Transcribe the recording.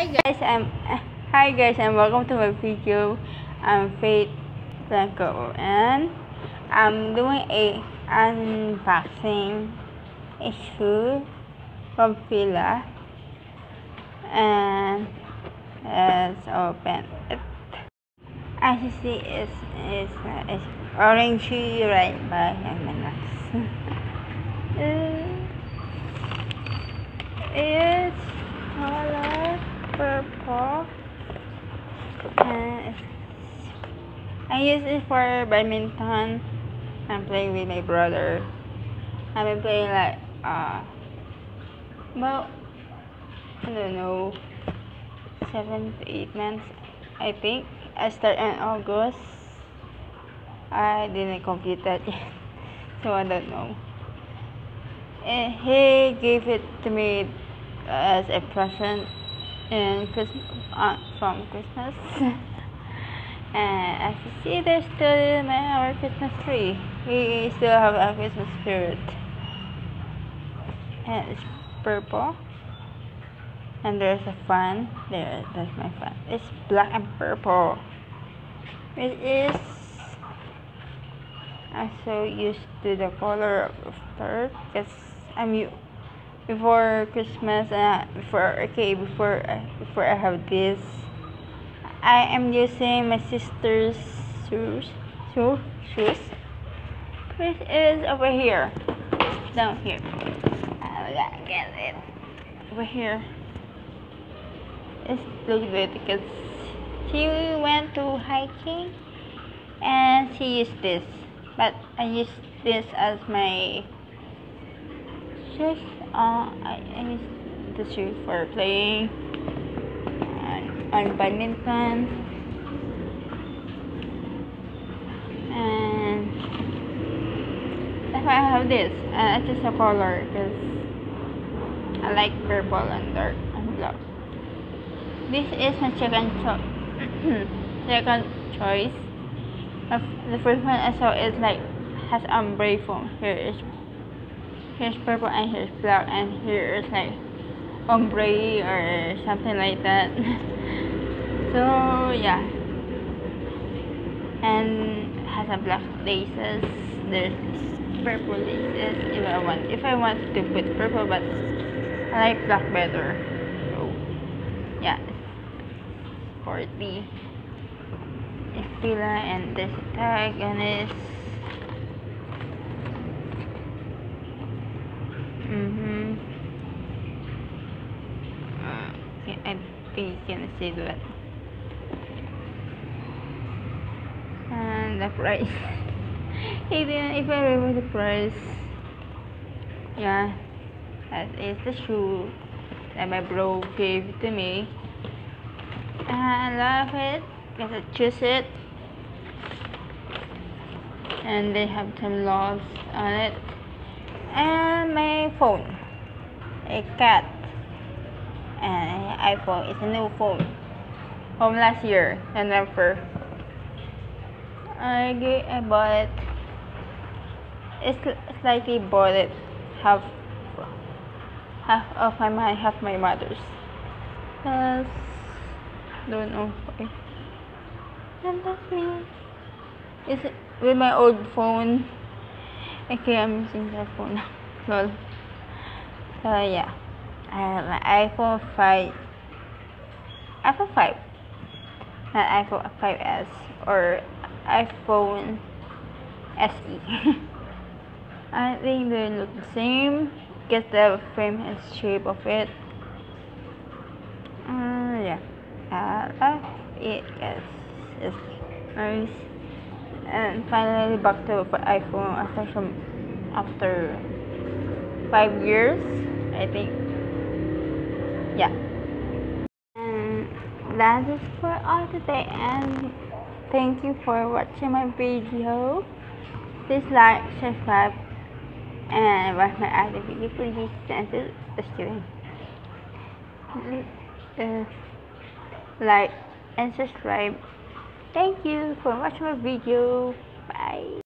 Hi guys, and welcome to my video. I'm Faith Blanco, and I'm doing a unboxing a shoe from Fila, and let's open it. As you see, it's orangey right by my nose. It's color purple, and I use it for badminton. I'm playing with my brother. I've been playing like about, I don't know, 7 to 8 months. I think I started in August. I didn't complete that yet, so I don't know. And he gave it to me as a present in Christmas, from Christmas. And as you see, there's still our Christmas tree. We still have a Christmas spirit. And it's purple. And there's a fan. That's my fan. It's black and purple. It is. I'm so used to the color of the shirt because before Christmas before I have this, I am using my sister's shoes, which is over here, down here. I gotta get it over here. It's looks good because she went to hiking and she used this, but I use this as my shoes. I use the shoe for playing on badminton, and that's why I have this. It's just a color because I like purple and dark and black. This is my second choice. The first one I saw is like has ombre foam. Here's purple and here's black, and here is like ombre or something like that. So yeah, and has a black laces. There's purple laces if I want to put purple, but I like black better. So yeah, it's sporty. It's Fila, and there's a tag on it. I think you can see that. And the price. He didn't even remember the price. Yeah, that is the shoe that my bro gave to me. I love it because I choose it, and they have some laws on it. And my phone, a cat, and iPhone. It's a new phone from last year, November. I bought it. It's slightly bought it half of half my mother's. Cause don't know why. And that's me. It's with my old phone. Okay, I'm using that phone now. Lol. So yeah, I have my iPhone 5, not iPhone 5s or iPhone SE. I think they look the same. Get the frame and shape of it. Yeah, I love it. Yes, it's nice. And finally back to iPhone after 5 years, I think. Yeah. And that is for all today, and thank you for watching my video. Please like, subscribe, and watch my other video. Please send to the student. Like and subscribe. Thank you for watching my video. Bye.